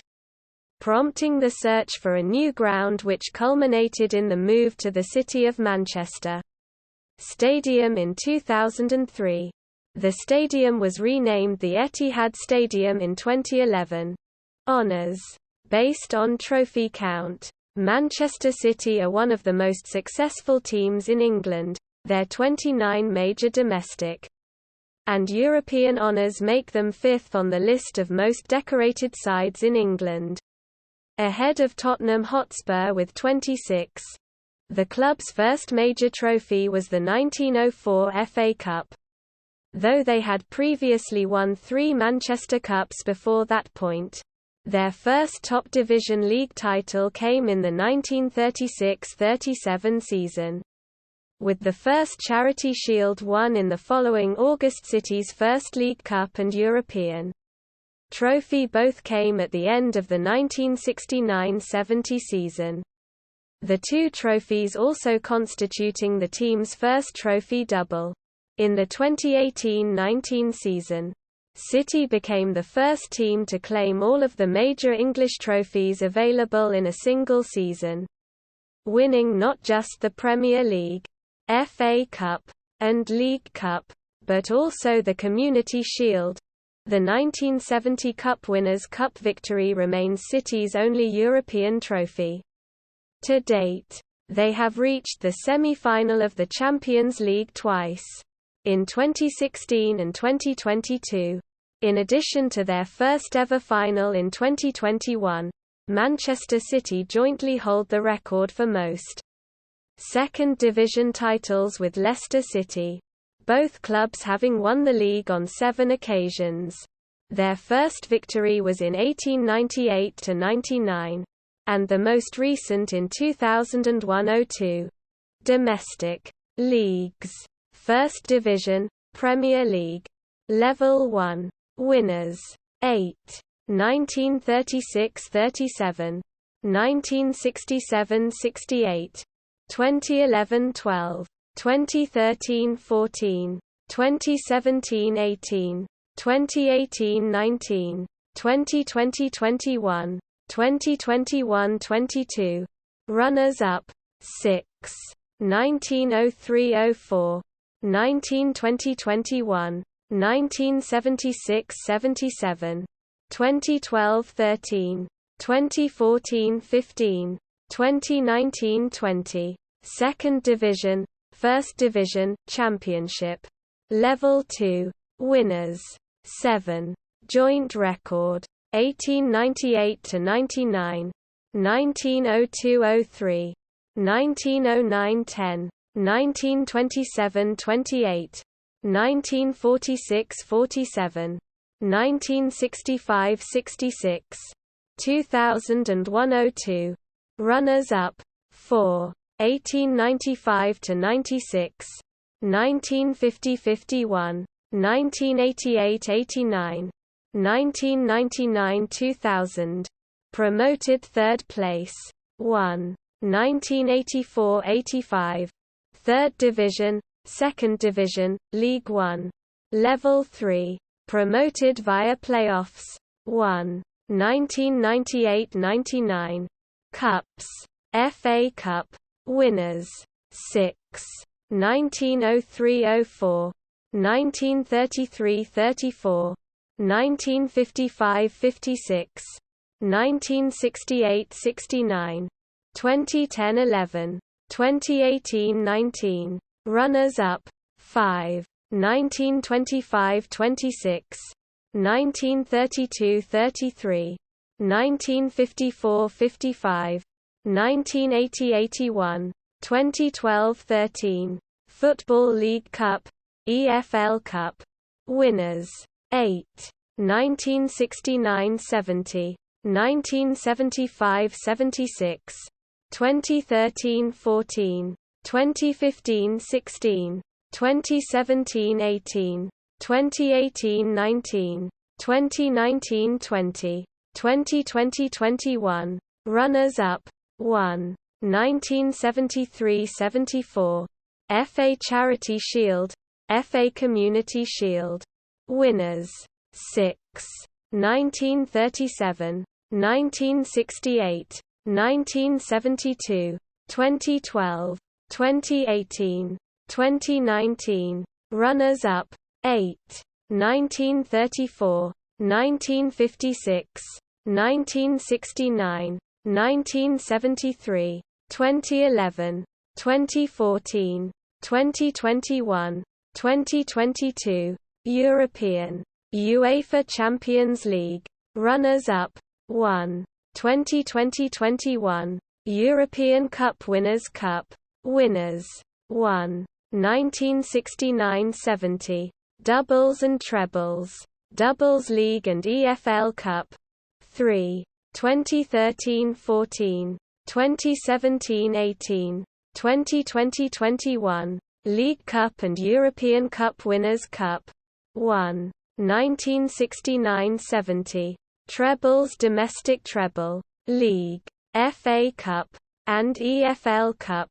prompting the search for a new ground which culminated in the move to the City of Manchester Stadium in 2003. The stadium was renamed the Etihad Stadium in 2011. Honours. Based on trophy count, Manchester City are one of the most successful teams in England. Their 29 major domestic and European honours make them 5th on the list of most decorated sides in England, ahead of Tottenham Hotspur with 26. The club's first major trophy was the 1904 FA Cup, though they had previously won 3 Manchester Cups before that point. Their first top division league title came in the 1936-37 season, with the first Charity Shield won in the following August. City's first League Cup and European trophy both came at the end of the 1969–70 season. The two trophies also constituting the team's first trophy double. In the 2018–19 season, City became the first team to claim all of the major English trophies available in a single season, winning not just the Premier League, FA Cup, and League Cup, but also the Community Shield. The 1970 Cup Winners' Cup victory remains City's only European trophy. To date, they have reached the semi-final of the Champions League twice, in 2016 and 2022. In addition to their first-ever final in 2021, Manchester City jointly hold the record for most second division titles with Leicester City, both clubs having won the league on 7 occasions. Their first victory was in 1898–99, and the most recent in 2001–02. Domestic leagues: First Division, Premier League, Level 1. Winners: 8. 1936–37, 1967–68, 2011–12, 2013–14, 2017–18, 2018–19, 2020–21, 2021–22. Runners-up: 6. 1903–04, 1920–21, 1976–77, 2012–13, 2014–15, 2019–20. Second Division, First Division, Championship. Level 2. Winners: 7. Joint record: 1898–99, 1902–03, 1909–10, 1927–28, 1946–47, 1965–66, 2001–02. Runners-up: 4. 1895–96, 1950–51, 1988–89, 1999–2000. Promoted third place: 1. 1984–85, Third Division, Second Division, League 1. Level 3. Promoted via playoffs: 1. 1998–99. Cups: FA Cup. Winners: 6. 1903–04, 1933–34, 1955–56, 1968–69, 2010–11, 2018–19. Runners-up: 5. 1925–26, 1932–33, 1954–55, 1980–81, 2012–13. Football League Cup, EFL Cup. Winners: 8. 1969–70, 1975–76, 2013–14, 2015–16, 2017–18, 2018–19, 2019–20, 2020–21. Runners-up: 1. 1973–74, FA Charity Shield, FA Community Shield. Winners: 6. 1937, 1968, 1972, 2012, 2018, 2019. Runners-up: 8. 1934, 1956, 1969, 1973, 2011, 2014, 2021, 2022. European UEFA Champions League. Runners-up: 1. 2020–21, European Cup Winners' Cup. Winners: 1. 1969–70, Doubles and Trebles, Doubles League and EFL Cup. 3. 2013–14, 2017–18, 2020–21, League Cup and European Cup Winners' Cup. 1. 1969–70. Trebles, domestic treble, League, FA Cup, and EFL Cup.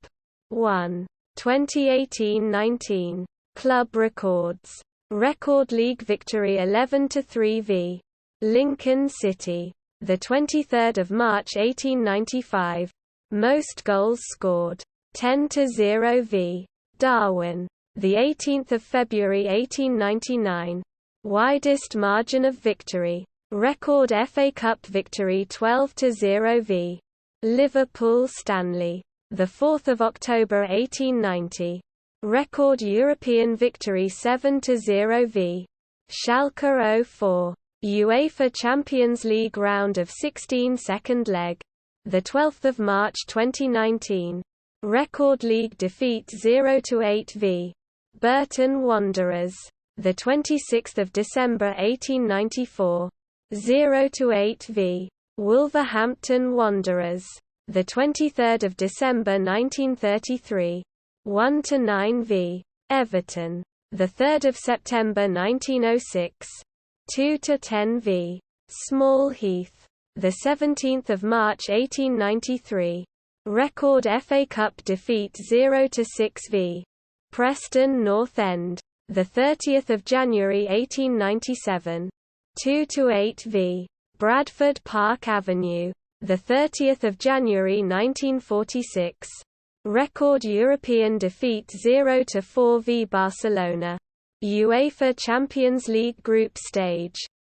1. 2018–19. Club records. Record league victory 11–3 v. Lincoln City, the 23rd of March 1895. Most goals scored 10–0 v. Darwin, the 18th of February 1899. Widest margin of victory. Record FA Cup victory 12–0 v. Liverpool Stanley, the 4th of October 1890. Record European victory 7–0 v. Schalke 04. UEFA Champions League round of 16 second leg, the 12th of March 2019. Record league defeat 0–8 v. Burton Wanderers, the 26th of December 1894. 0–8 v. Wolverhampton Wanderers, the 23rd of December 1933. 1–9 v. Everton, the 3rd of September 1906. 2–10 v. Small Heath, the 17th of March 1893. Record FA Cup defeat 0–6 v. Preston North End, the 30th of January 1897. 2–8 v. Bradford Park Avenue, the 30th of January 1946. Record European defeat 0–4 v. Barcelona, UEFA Champions League group stage,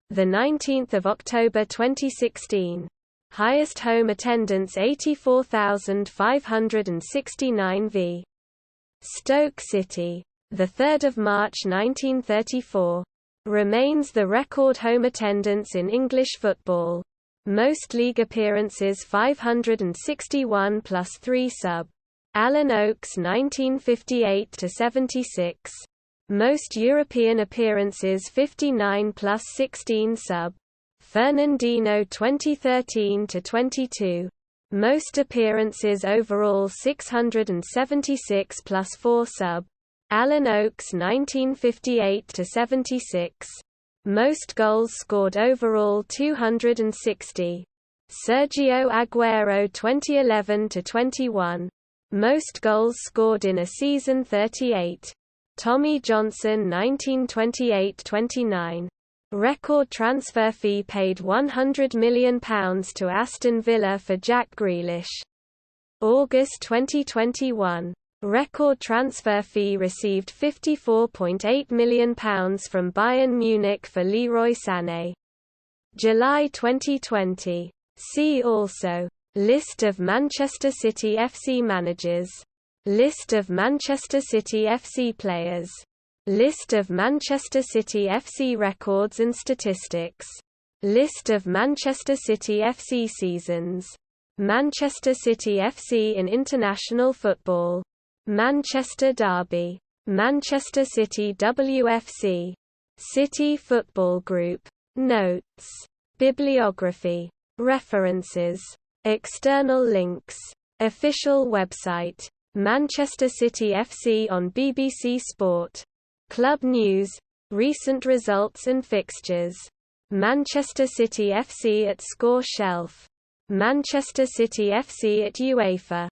the 19th of October 2016. Highest home attendance 84,569 v. Stoke City, the 3rd of March 1934. Remains the record home attendance in English football. Most league appearances 561 plus 3 sub. Alan Oakes 1958–76. Most European appearances 59 plus 16 sub. Fernandinho 2013–22. Most appearances overall 676 plus 4 sub. Alan Oakes 1958–76. Most goals scored overall 260. Sergio Aguero 2011–21. Most goals scored in a season 38. Tommy Johnson 1928–29. Record transfer fee paid £100 million to Aston Villa for Jack Grealish. August 2021. Record transfer fee received £54.8 million from Bayern Munich for Leroy Sané. July 2020. See also: List of Manchester City FC managers. List of Manchester City FC players. List of Manchester City FC records and statistics. List of Manchester City FC seasons. Manchester City FC in international football. Manchester Derby. Manchester City WFC. City Football Group. Notes. Bibliography. References. External links. Official website. Manchester City FC on BBC Sport. Club news. Recent results and fixtures. Manchester City FC at Score Shelf. Manchester City FC at UEFA.